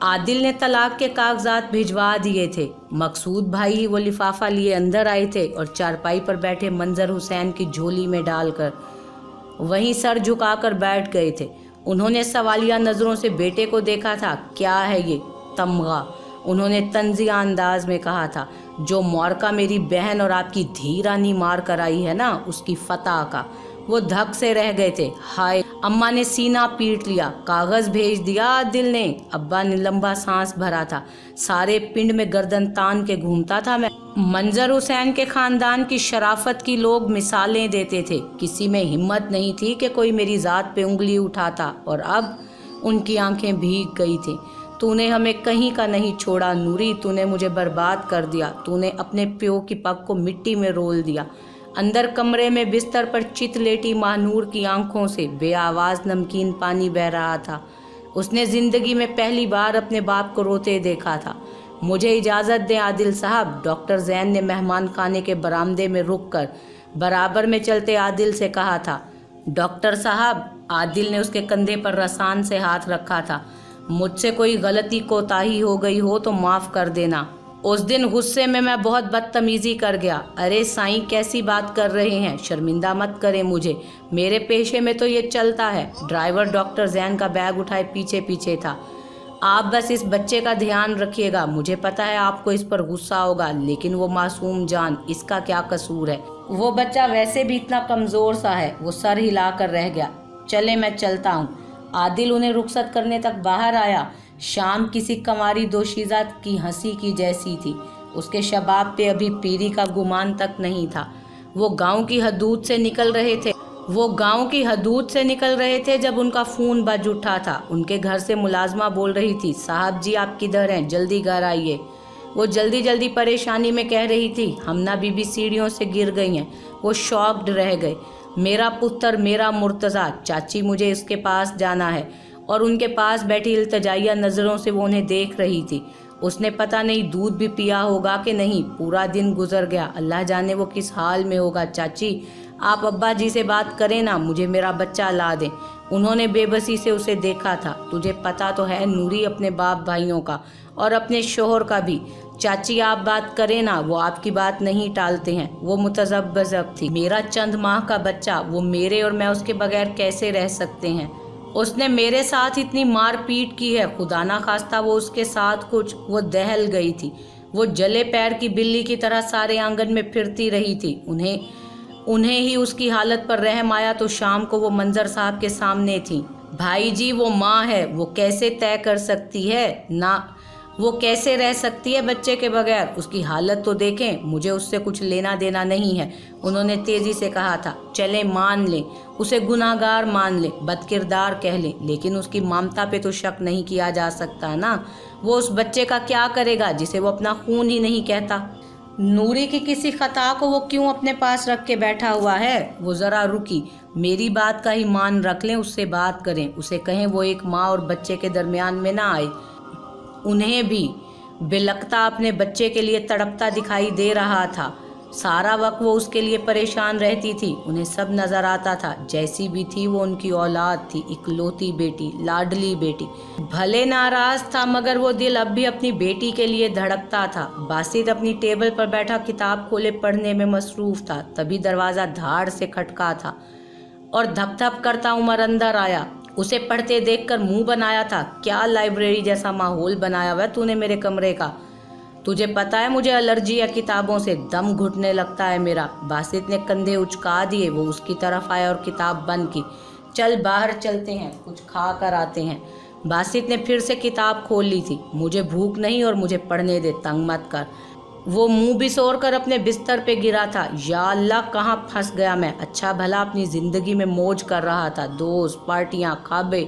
आदिल ने तलाक के कागजात भिजवा दिए थे। मकसूद भाई ही वो लिफाफा लिए अंदर आए थे और चारपाई पर बैठे मंजर हुसैन की झोली में डालकर वहीं सर झुकाकर बैठ गए थे। उन्होंने सवालिया नज़रों से बेटे को देखा था। क्या है ये तमगा? उन्होंने तंजिया अंदाज में कहा था। जो मौरका मेरी बहन और आपकी धीरानी मार कर आई है ना, उसकी फतह का। वो धक से रह गए थे। हाय, अम्मा ने सीना पीट लिया। कागज़ भेज दिया आदिल ने। अब्बा ने लंबा सांस भरा था। सारे पिंड में गर्दन तान के घूमता था मैं। मंजर हुसैन के खानदान की शराफत की लोग मिसालें देते थे। किसी में हिम्मत नहीं थी कि कोई मेरी ज़ात पे उंगली उठाता, और अब उनकी आंखें भीग गई थी। तूने हमें कहीं का नहीं छोड़ा नूरी, तूने मुझे बर्बाद कर दिया। तूने अपने प्यो की पग को मिट्टी में रोल दिया। अंदर कमरे में बिस्तर पर चित लेटी महानूर की आंखों से बेआवाज़ नमकीन पानी बह रहा था। उसने ज़िंदगी में पहली बार अपने बाप को रोते देखा था। मुझे इजाज़त दें आदिल साहब, डॉक्टर जैन ने मेहमान खाने के बरामदे में रुक कर बराबर में चलते आदिल से कहा था। डॉक्टर साहब, आदिल ने उसके कंधे पर रसान से हाथ रखा था। मुझसे कोई गलती कोताही हो गई हो तो माफ़ कर देना। उस दिन गुस्से में मैं बहुत बदतमीज़ी कर गया। अरे साईं, कैसी बात कर रहे हैं? शर्मिंदा मत करें मुझे, मेरे पेशे में तो ये चलता है। ड्राइवर डॉक्टर जैन का बैग उठाए पीछे पीछे था। आप बस इस बच्चे का ध्यान रखिएगा। मुझे पता है आपको इस पर गुस्सा होगा, लेकिन वो मासूम जान, इसका क्या कसूर है? वो बच्चा वैसे भी इतना कमज़ोर सा है। वो सर हिला कर रह गया। चले, मैं चलता हूँ। आदिल उन्हें रुखसत करने तक बाहर आया। शाम किसी कंवारी दोशीज़ा की हंसी की जैसी थी। उसके शबाब पे अभी पीरी का गुमान तक नहीं था। वो गांव की हदूद से निकल रहे थे जब उनका फ़ोन बज उठा था। उनके घर से मुलाजमा बोल रही थी, साहब जी आप किधर हैं, जल्दी घर आइए। वो जल्दी जल्दी परेशानी में कह रही थी, हमना बीबी सीढ़ियों से गिर गई हैं। वो शॉक्ड रह गए। मेरा पुत्र, मेरा मुर्तज़ा, चाची मुझे इसके पास जाना है। और उनके पास बैठी इल्तजाइया नज़रों से वो उन्हें देख रही थी। उसने पता नहीं दूध भी पिया होगा कि नहीं। पूरा दिन गुजर गया, अल्लाह जाने वो किस हाल में होगा। चाची, आप अब्बा जी से बात करें ना, मुझे मेरा बच्चा ला दें। उन्होंने बेबसी से उसे देखा था। तुझे पता तो है नूरी, अपने बाप भाइयों का और अपने शोहर का भी। चाची आप बात करें ना, वो आपकी बात नहीं टालते हैं। वो मुतज़ब्ज़ब थी। मेरा चंद माह का बच्चा, वो मेरे और मैं उसके बगैर कैसे रह सकते हैं? उसने मेरे साथ इतनी मार पीट की है, खुदा ना खास्ता वो उसके साथ कुछ। वो दहल गई थी। वो जले पैर की बिल्ली की तरह सारे आंगन में फिरती रही थी। उन्हें ही उसकी हालत पर रहम आया तो शाम को वो मंजर साहब के सामने थी। भाई जी, वो माँ है, वो कैसे तय कर सकती है ना, वो कैसे रह सकती है बच्चे के बगैर? उसकी हालत तो देखें। मुझे उससे कुछ लेना देना नहीं है, उन्होंने तेजी से कहा था। चले मान लें, उसे गुनाहगार मान लें, बदकिरदार कह लें, लेकिन उसकी ममता पे तो शक नहीं किया जा सकता ना। वो उस बच्चे का क्या करेगा जिसे वो अपना खून ही नहीं कहता? नूरी की किसी खता को वो क्यों अपने पास रख के बैठा हुआ है? वो ज़रा रुकी। मेरी बात का ही मान रख लें, उससे बात करें, उसे कहें वो एक माँ और बच्चे के दरमियान में ना आए। उन्हें भी बिलकता अपने बच्चे के लिए तड़पता दिखाई दे रहा था। सारा वक्त वो उसके लिए परेशान रहती थी। उन्हें सब नज़र आता था। जैसी भी थी वो उनकी औलाद थी, इकलौती बेटी, लाडली बेटी। भले नाराज़ था मगर वो दिल अब भी अपनी बेटी के लिए धड़कता था। बासित अपनी टेबल पर बैठा किताब खोले पढ़ने में मसरूफ़ था। तभी दरवाज़ा धाड़ से खटका था और धप धप करता उमर अंदर आया। उसे पढ़ते देखकर मुंह बनाया था। क्या लाइब्रेरी जैसा माहौल बनाया हुआ है तूने मेरे कमरे का? तुझे पता है मुझे एलर्जी है किताबों से, दम घुटने लगता है मेरा। बासित ने कंधे उचका दिए। वो उसकी तरफ आया और किताब बंद की। चल बाहर चलते हैं, कुछ खा कर आते हैं। बासित ने फिर से किताब खोल ली थी। मुझे भूख नहीं और मुझे पढ़ने दे, तंग मत कर। वो मुंह बिसोर कर अपने बिस्तर पे गिरा था। या अल्लाह, कहाँ फंस गया मैं? अच्छा भला अपनी ज़िंदगी में मौज कर रहा था। दोस्त, पार्टियाँ, ख्वाबे,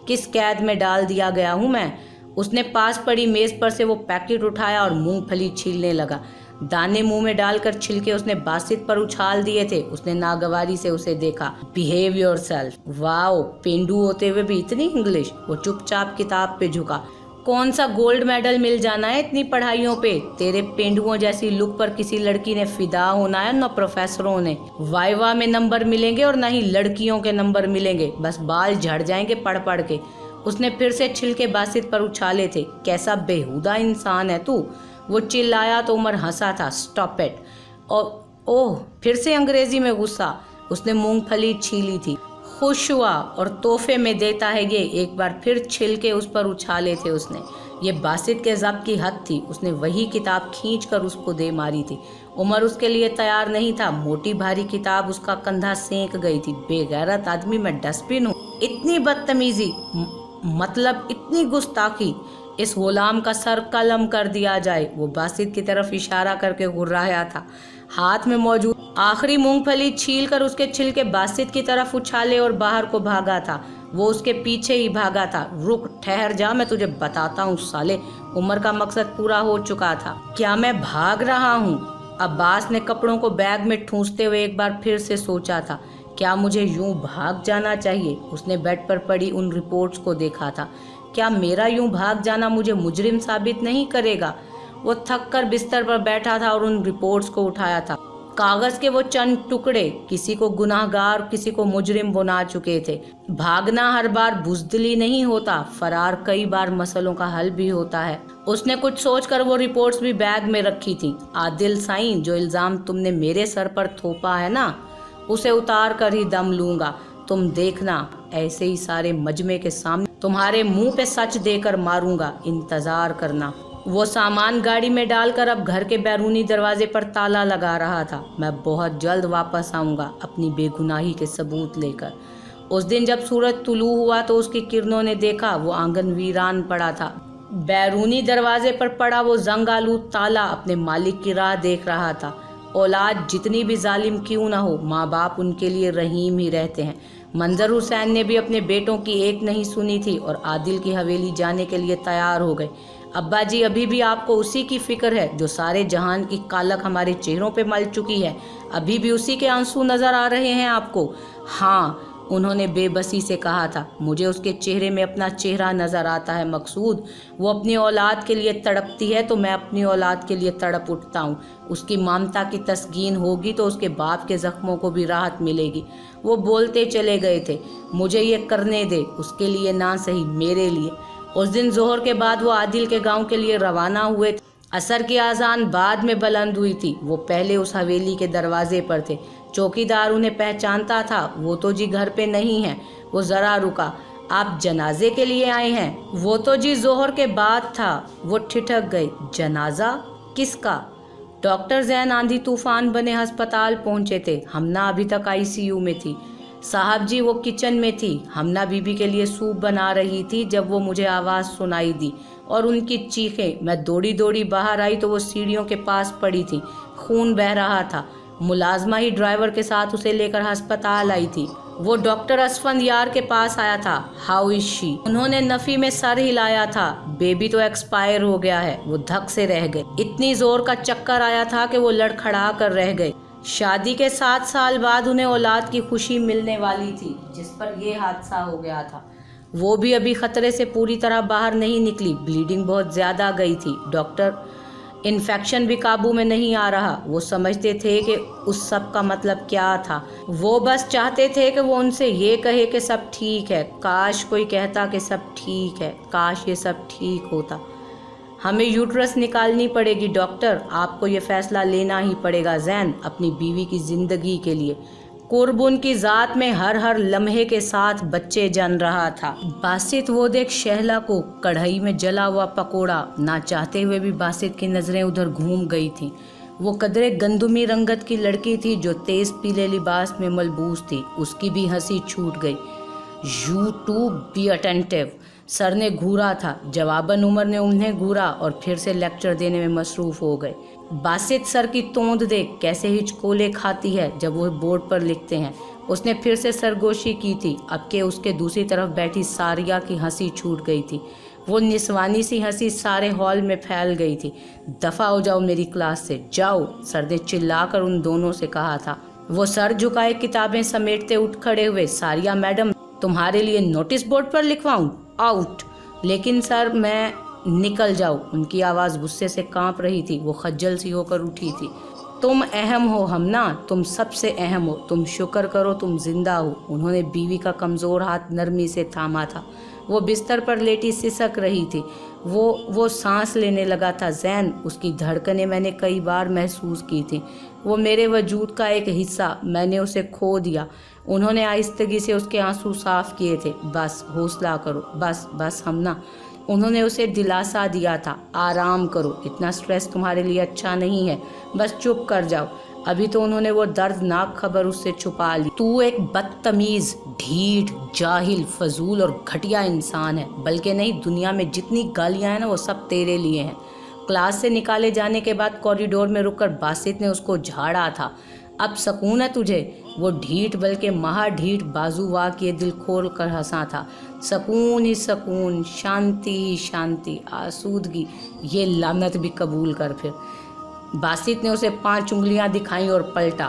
किस कैद में डाल दिया गया हूँ मैं? उसने पास पड़ी मेज़ पर से वो पैकेट उठाया और मूंगफली छीलने लगा। दाने मुंह में डालकर छिलके उसने बासित पर उछाल दिए थे। उसने नागवारी से उसे देखा। Behave yourself. वाओ, पेंडू होते हुए भी इतनी इंग्लिश। वो चुपचाप किताब पे झुका। कौन सा गोल्ड मेडल मिल जाना है इतनी पढ़ाइयों पे? तेरे पेंडुओं जैसी लुक पर किसी लड़की ने फिदा होना है, न प्रोफेसरों ने। वाइवा में नंबर मिलेंगे और न ही लड़कियों के नंबर मिलेंगे। बस बाल झड़ जाएंगे पढ़ पढ़ के। उसने फिर से छिलके बासित पर उछाले थे। कैसा बेहुदा इंसान है तू, वो चिल्लाया तो उमर हंसा था। Stop it. और ओह, फिर से अंग्रेजी में गुस्सा। उसने मूंगफली छीली थी, खुश हुआ और तोहफे में देता है ये। एक बार फिर छिलके उस पर उछाले थे उसने। ये बासित के ज़ब्त की हद थी। उसने वही किताब खींच कर उसको दे मारी थी। उमर उसके लिए तैयार नहीं था। मोटी भारी किताब उसका कंधा सेंक गई थी। बेगैरत आदमी, मैं डस्टबिन हूँ। इतनी बदतमीजी, मतलब इतनी गुस्ताखी। इस गुलाम का सर कलम कर दिया जाए। वो बासित की तरफ इशारा करके गुर्राया था। हाथ में मौजूद आखिरी मूंगफली छील कर उसके छिलके बासित की तरफ उछाले और बाहर को भागा था। वो उसके पीछे ही भागा था। रुक, ठहर जा, मैं तुझे बताता हूँ साले। उमर का मकसद पूरा हो चुका था। क्या मैं भाग रहा हूँ? अब्बास ने कपड़ों को बैग में ठूंसते हुए एक बार फिर से सोचा था। क्या मुझे यूं भाग जाना चाहिए? उसने बेड पर पड़ी उन रिपोर्ट्स को देखा था। क्या मेरा यूं भाग जाना मुझे मुजरिम साबित नहीं करेगा? वो थक कर बिस्तर पर बैठा था और उन रिपोर्ट्स को उठाया था। कागज के वो चंद टुकड़े किसी को गुनाहगार, किसी को मुजरिम बना चुके थे। भागना हर बार बुज़दिली नहीं होता, फरार कई बार मसलों का हल भी होता है। उसने कुछ सोचकर वो रिपोर्ट्स भी बैग में रखी थी। आदिल साईं, जो इल्जाम तुमने मेरे सर पर थोपा है ना, उसे उतार कर ही दम लूंगा। तुम देखना, ऐसे ही सारे मजमे के सामने तुम्हारे मुंह पे सच देकर मारूंगा। इंतजार करना। वो सामान गाड़ी में डालकर अब घर के बैरूनी दरवाजे पर ताला लगा रहा था। मैं बहुत जल्द वापस आऊंगा अपनी बेगुनाही के सबूत लेकर। उस दिन जब सूरज तुलू हुआ तो उसकी किरणों ने देखा वो आंगन वीरान पड़ा था। बैरूनी दरवाजे पर पड़ा वो जंग आलूद ताला अपने मालिक की राह देख रहा था। औलाद जितनी भी जालिम क्यों ना हो, माँ बाप उनके लिए रहीम ही रहते हैं। मंजर हुसैन ने भी अपने बेटों की एक नहीं सुनी थी और आदिल की हवेली जाने के लिए तैयार हो गए। अब्बा जी, अभी भी आपको उसी की फिक्र है जो सारे जहान की कालक हमारे चेहरों पे मल चुकी है? अभी भी उसी के आंसू नजर आ रहे हैं आपको? हाँ, उन्होंने बेबसी से कहा था। मुझे उसके चेहरे में अपना चेहरा नजर आता है मकसूद। वो अपनी औलाद के लिए तड़पती है तो मैं अपनी औलाद के लिए तड़प उठता हूँ। उसकी ममता की तस्कीन होगी तो उसके बाप के जख्मों को भी राहत मिलेगी। वो बोलते चले गए थे, मुझे ये करने दे, उसके लिए ना सही मेरे लिए। उस दिन जोहर के बाद वो आदिल के गांव के लिए रवाना हुए थे। असर की आज़ान बाद में बुलंद हुई थी। वो पहले उस हवेली के दरवाजे पर थे। चौकीदार उन्हें पहचानता था। वो तो जी घर पे नहीं है। वो ज़रा रुका। आप जनाजे के लिए आए हैं? वो तो जी जोहर के बाद था। वो ठिठक गई। जनाजा किसका? डॉक्टर जैन आंधी तूफान बने अस्पताल पहुंचे थे। हमना अभी तक आईसीयू में थी। साहब जी, वो किचन में थी। हमना बीबी के लिए सूप बना रही थी जब वो मुझे आवाज़ सुनाई दी और उनकी चीखें। मैं दौड़ी दौड़ी बाहर आई तो वो सीढ़ियों के पास पड़ी थी, खून बह रहा था। मुलाजमा ही ड्राइवर के साथ उसे लेकर अस्पताल आई थी। वो डॉक्टर असफंदयार के पास आया था। How is she? उन्होंने नफी में सर हिलाया था। बेबी तो एक्सपायर हो गया है। वो धक से रह गए। इतनी जोर का चक्कर आया था कि वो लड़खड़ा कर रह गए। शादी के 7 साल बाद उन्हें औलाद की खुशी मिलने वाली थी जिस पर यह हादसा हो गया था। वो भी अभी खतरे से पूरी तरह बाहर नहीं निकली। ब्लीडिंग बहुत ज़्यादा गई थी। डॉक्टर, इन्फेक्शन भी काबू में नहीं आ रहा। वो समझते थे कि उस सब का मतलब क्या था। वो बस चाहते थे कि वो उनसे ये कहे कि सब ठीक है। काश कोई कहता कि सब ठीक है, काश ये सब ठीक होता। हमें यूट्रस निकालनी पड़ेगी डॉक्टर, आपको ये फैसला लेना ही पड़ेगा जैन, अपनी बीवी की ज़िंदगी के लिए। कुर्बुन की ज़ात में हर लम्हे के साथ बच्चे जन रहा था। बासित वो देख शहला को कढ़ाई में जला हुआ पकोड़ा। ना चाहते हुए भी बासित की नज़रें उधर घूम गई थीं। वो कदरे गंदुमी रंगत की लड़की थी जो तेज़ पीले लिबास में मलबूस थी। उसकी भी हंसी छूट गई। You to be attentive. Sir ने घूरा था। जवाबन उमर ने उन्हें घूरा और फिर से लेक्चर देने में मसरूफ़ हो गए। बासित सर की तोंद देख कैसे हिचकोले खाती है जब वो बोर्ड पर लिखते हैं। उसने फिर से सरगोशी की थी। अब के उसके दूसरी तरफ बैठी सारिया की हंसी छूट गई थी। वो निस्वानी सी हंसी सारे हॉल में फैल गई थी। दफ़ा हो जाओ मेरी क्लास से, जाओ, सर ने चिल्लाकर उन दोनों से कहा था। वो सर झुकाए किताबें समेटते उठ खड़े हुए। सारिया मैडम, तुम्हारे लिए नोटिस बोर्ड पर लिखवाऊं? आउट। लेकिन सर, मैं निकल जाओ। उनकी आवाज़ गुस्से से कांप रही थी। वो खज्जल सी होकर उठी थी। तुम अहम हो हमना, तुम सबसे अहम हो, तुम शुक्र करो तुम जिंदा हो। उन्होंने बीवी का कमज़ोर हाथ नरमी से थामा था। वो बिस्तर पर लेटी सिसक रही थी। वो सांस लेने लगा था। ज़ैन, उसकी धड़कनें मैंने कई बार महसूस की थी। वो मेरे वजूद का एक हिस्सा, मैंने उसे खो दिया। उन्होंने आहिस्तगी से उसके आंसू साफ किए थे। बस हौसला करो, बस बस हमना। उन्होंने उसे दिलासा दिया था, आराम करो, इतना स्ट्रेस तुम्हारे लिए अच्छा नहीं है, बस चुप कर जाओ। अभी तो उन्होंने वो दर्दनाक खबर उससे छुपा ली। तू एक बदतमीज, ढीठ, जाहिल, फजूल और घटिया इंसान है। बल्कि नहीं, दुनिया में जितनी गालियां हैं ना, वो सब तेरे लिए हैं। क्लास से निकाले जाने के बाद कॉरिडोर में रुककर बासित ने उसको झाड़ा था। अब सुकून है तुझे? वो ढीठ बल्कि महाढीठ बाजू वाह किए दिल खोल कर हंसा था। सुकून ही सुकून, शांति ही शांति, आसूदगी, ये लानत भी कबूल कर। फिर बासित ने उसे 5 उंगलियां दिखाई और पलटा।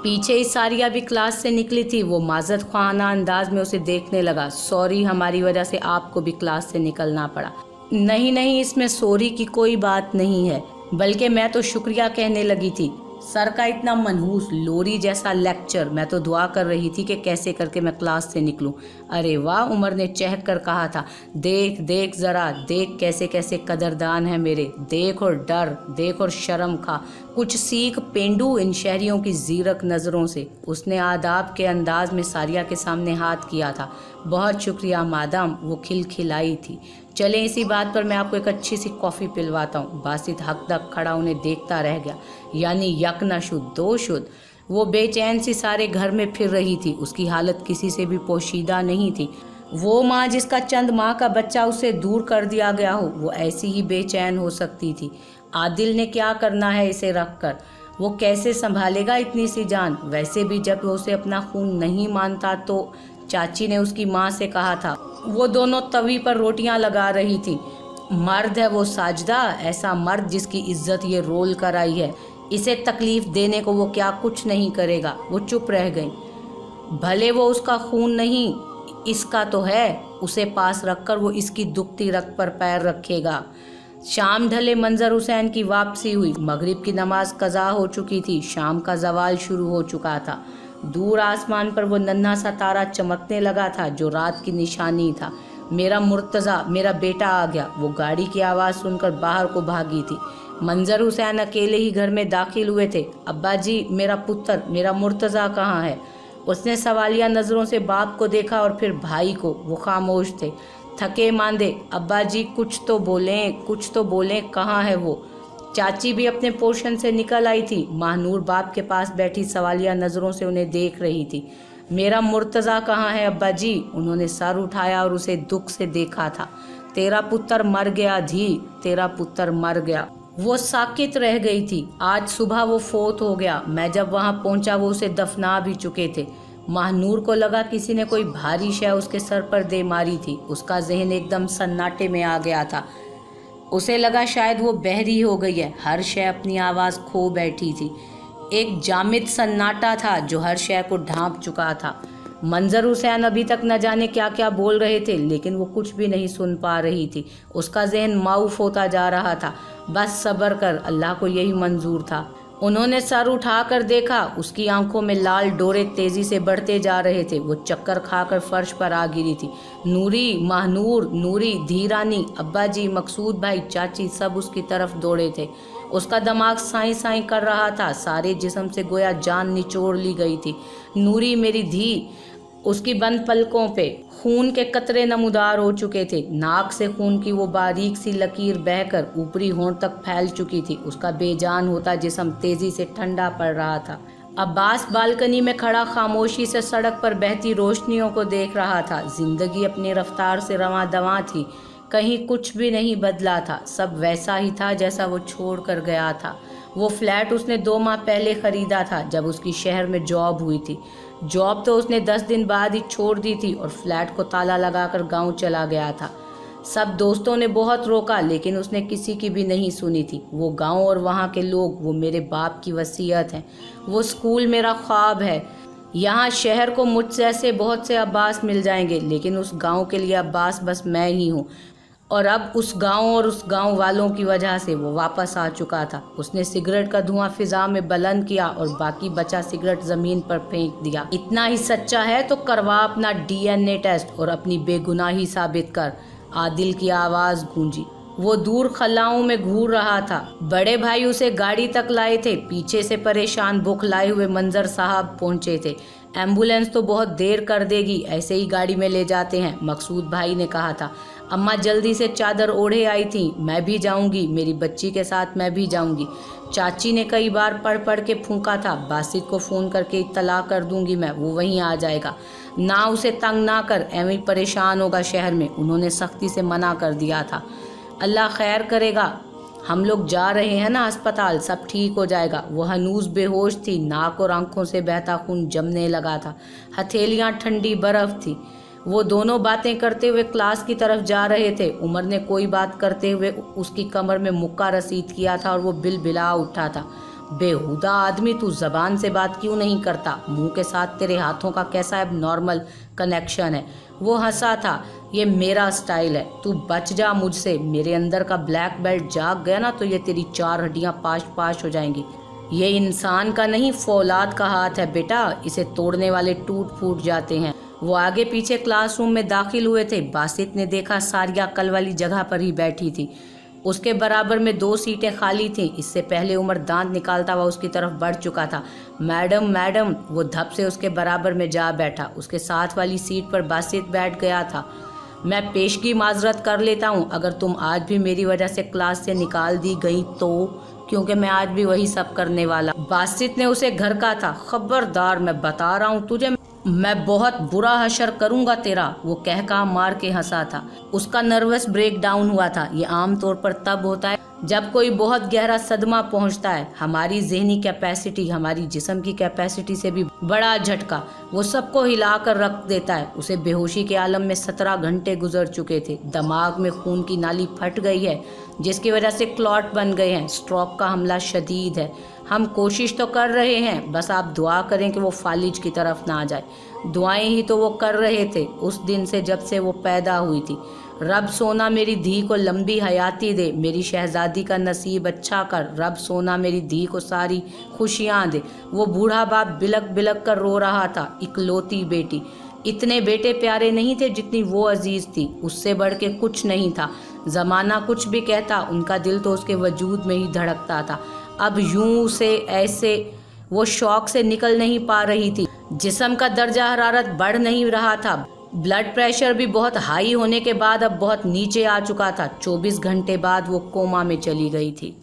पीछे ही सारिया भी क्लास से निकली थी। वो माजत ख्वाना अंदाज में उसे देखने लगा। सॉरी, हमारी वजह से आपको भी क्लास से निकलना पड़ा। नहीं नहीं, इसमें सॉरी की कोई बात नहीं है, बल्कि मैं तो शुक्रिया कहने लगी थी। सर का इतना मनहूस लोरी जैसा लेक्चर, मैं तो दुआ कर रही थी कि कैसे करके मैं क्लास से निकलूं। अरे वाह, उमर ने चहक कर कहा था। देख देख ज़रा, देख कैसे कैसे कदरदान है मेरे, देख और डर, देख और शर्म खा, कुछ सीख पेंडू इन शहरियों की जीरक नज़रों से। उसने आदाब के अंदाज में सारिया के सामने हाथ किया था। बहुत शुक्रिया मादाम, वो खिलखिलाई थी। चलें, इसी बात पर मैं आपको एक अच्छी सी कॉफ़ी पिलवाता हूँ। बासित हकदक खड़ा उन्हें देखता रह गया। यानी यक न शुद्ध दो शुद्ध। वो बेचैन सी सारे घर में फिर रही थी। उसकी हालत किसी से भी पोशीदा नहीं थी। वो माँ जिसका चंद माह का बच्चा उसे दूर कर दिया गया हो, वो ऐसी ही बेचैन हो सकती थी। आदिल ने क्या करना है इसे रख कर? वो कैसे संभालेगा इतनी सी जान? वैसे भी जब वो उसे अपना खून नहीं मानता तो चाची ने उसकी माँ से कहा था। वो दोनों तवी पर रोटियां लगा रही थी। मर्द है वो साजदा, ऐसा मर्द जिसकी इज्जत ये रोल कर आई है। इसे तकलीफ देने को वो क्या कुछ नहीं करेगा। वो चुप रह गई। भले वो उसका खून नहीं, इसका तो है। उसे पास रखकर वो इसकी दुखती रग पर पैर रखेगा। शाम ढले मंजर हुसैन की वापसी हुई। मगरिब की नमाज कज़ा हो चुकी थी। शाम का जवाल शुरू हो चुका था। दूर आसमान पर वो नन्हा सा तारा चमकने लगा था जो रात की निशानी था। मेरा मुर्तज़ा, मेरा बेटा आ गया। वो गाड़ी की आवाज़ सुनकर बाहर को भागी थी। मंजर हुसैन अकेले ही घर में दाखिल हुए थे। अब्बा जी, मेरा पुत्र, मेरा मुर्तज़ा कहाँ है? उसने सवालिया नज़रों से बाप को देखा और फिर भाई को। वो खामोश थे, थके मांदे। अब्बा जी कुछ तो बोलें, कुछ तो बोलें, कहाँ है वो? चाची भी अपने पोर्शन से निकल आई थी। महानूर बाप के पास बैठी सवालिया नज़रों से उन्हें देख रही थी। मेरा मुर्तज़ा कहाँ है अब्बा जी? उन्होंने सर उठाया और उसे दुख से देखा था। तेरा पुत्र मर गया धी, तेरा पुत्र मर गया। वो साकित रह गई थी। आज सुबह वो फोत हो गया। मैं जब वहाँ पहुँचा वो उसे दफना भी चुके थे। महानूर को लगा किसी ने कोई भारी शय उसके सर पर दे मारी थी। उसका जहन एकदम सन्नाटे में आ गया था। उसे लगा शायद वो बहरी हो गई है। हर शय अपनी आवाज़ खो बैठी थी। एक जामिद सन्नाटा था जो हर शय को ढांप चुका था। मंजर हुसैन अभी तक न जाने क्या क्या बोल रहे थे, लेकिन वो कुछ भी नहीं सुन पा रही थी। उसका जहन माऊफ होता जा रहा था। बस सब्र कर, अल्लाह को यही मंजूर था। उन्होंने सर उठाकर देखा। उसकी आंखों में लाल डोरे तेजी से बढ़ते जा रहे थे। वो चक्कर खाकर फर्श पर आ गिरी थी। नूरी, महानूर, नूरी, धीरानी, अब्बा जी, मकसूद भाई, चाची सब उसकी तरफ दौड़े थे। उसका दिमाग साई साई कर रहा था। सारे जिस्म से गोया जान निचोड़ ली गई थी। नूरी मेरी धी। उसकी बंद पलकों पे खून के कतरे नमूदार हो चुके थे। नाक से खून की वो बारीक सी लकीर बहकर ऊपरी होंठ तक फैल चुकी थी। उसका बेजान होता जिस्म तेजी से ठंडा पड़ रहा था। अब्बास बालकनी में खड़ा खामोशी से सड़क पर बहती रोशनियों को देख रहा था। जिंदगी अपनी रफ्तार से रवां दवां थी। कहीं कुछ भी नहीं बदला था। सब वैसा ही था जैसा वो छोड़ कर गया था। वो फ्लैट उसने 2 माह पहले ख़रीदा था जब उसकी शहर में जॉब हुई थी। जॉब तो उसने 10 दिन बाद ही छोड़ दी थी और फ्लैट को ताला लगाकर गांव चला गया था। सब दोस्तों ने बहुत रोका लेकिन उसने किसी की भी नहीं सुनी थी। वो गांव और वहाँ के लोग, वो मेरे बाप की वसीयत है। वो स्कूल मेरा ख्वाब है। यहाँ शहर को मुझ जैसे बहुत से अब्बास मिल जाएंगे, लेकिन उस गांव के लिए अब्बास बस मैं ही हूँ। और अब उस गांव और उस गांव वालों की वजह से वो वापस आ चुका था। उसने सिगरेट का धुआं फिजा में बुलंद किया और बाकी बचा सिगरेट जमीन पर फेंक दिया। इतना ही सच्चा है तो करवा अपना DNA टेस्ट और अपनी बेगुनाही साबित कर। आदिल की आवाज गूंजी। वो दूर खलाओं में घूर रहा था। बड़े भाई उसे गाड़ी तक लाए थे। पीछे से परेशान बौखलाए हुए मंजर साहब पहुंचे थे। एम्बुलेंस तो बहुत देर कर देगी, ऐसे ही गाड़ी में ले जाते हैं, मकसूद भाई ने कहा था। अम्मा जल्दी से चादर ओढ़े आई थी। मैं भी जाऊंगी, मेरी बच्ची के साथ मैं भी जाऊंगी। चाची ने कई बार पढ़ पढ़ के फूंका था। बासित को फ़ोन करके इत्तला कर दूंगी मैं, वो वहीं आ जाएगा। ना उसे तंग ना कर, एवं परेशान होगा शहर में, उन्होंने सख्ती से मना कर दिया था। अल्लाह खैर करेगा, हम लोग जा रहे हैं ना अस्पताल, सब ठीक हो जाएगा। वो हनूज बेहोश थी। नाक और आंखों से बहता खून जमने लगा था। हथेलियां ठंडी बर्फ थी। वो दोनों बातें करते हुए क्लास की तरफ जा रहे थे। उमर ने कोई बात करते हुए उसकी कमर में मुक्का रसीद किया था और वो बिलबिला उठा था। बेहुदा आदमी, तू जबान से बात क्यों नहीं करता? मुंह के साथ तेरे हाथों का कैसा अब नॉर्मल कनेक्शन है? वो हंसा था। ये मेरा स्टाइल है, तू बच जा मुझसे। मेरे अंदर का ब्लैक बेल्ट जाग गया ना तो ये तेरी 4 हड्डियां पाश पाश हो जाएंगी। ये इंसान का नहीं, फौलाद का हाथ है बेटा, इसे तोड़ने वाले टूट फूट जाते हैं। वो आगे पीछे क्लासरूम में दाखिल हुए थे। बासित ने देखा सारिया कल वाली जगह पर ही बैठी थी। उसके बराबर में 2 सीटें खाली थीं। इससे पहले उमर दांत निकालता हुआ उसकी तरफ बढ़ चुका था। मैडम मैडम, वो धप से उसके बराबर में जा बैठा। उसके साथ वाली सीट पर बासित बैठ गया था। मैं पेशगी माजरत कर लेता हूँ अगर तुम आज भी मेरी वजह से क्लास से निकाल दी गई तो, क्योंकि मैं आज भी वही सब करने वाला। बासित ने उसे घर का था। खबरदार, मैं बता रहा हूँ तुझे, मैं बहुत बुरा हशर करूंगा तेरा। वो कहका मार के हंसा था। उसका नर्वस ब्रेक डाउन हुआ था। ये आमतौर पर तब होता है जब कोई बहुत गहरा सदमा पहुंचता है। हमारी ज़हनी कैपेसिटी हमारी जिस्म की कैपेसिटी से भी बड़ा झटका, वो सबको हिला कर रख देता है। उसे बेहोशी के आलम में 17 घंटे गुजर चुके थे। दिमाग में खून की नाली फट गई है जिसकी वजह से क्लॉट बन गए हैं। स्ट्रोक का हमला शदीद है। हम कोशिश तो कर रहे हैं, बस आप दुआ करें कि वो फालिज की तरफ ना आ जाए। दुआएं ही तो वो कर रहे थे उस दिन से जब से वो पैदा हुई थी। रब सोना मेरी धी को लंबी हयाती दे, मेरी शहजादी का नसीब अच्छा कर। रब सोना मेरी धी को सारी खुशियाँ दे। वो बूढ़ा बाप बिलक बिलक कर रो रहा था। इकलौती बेटी। इतने बेटे प्यारे नहीं थे जितनी वो अजीज थी। उससे बढ़ के कुछ नहीं था। ज़माना कुछ भी कहता, उनका दिल तो उसके वजूद में ही धड़कता था। अब यूं से ऐसे वो शौक से निकल नहीं पा रही थी। जिस्म का दर्जा हरारत बढ़ नहीं रहा था। ब्लड प्रेशर भी बहुत हाई होने के बाद अब बहुत नीचे आ चुका था। 24 घंटे बाद वो कोमा में चली गई थी।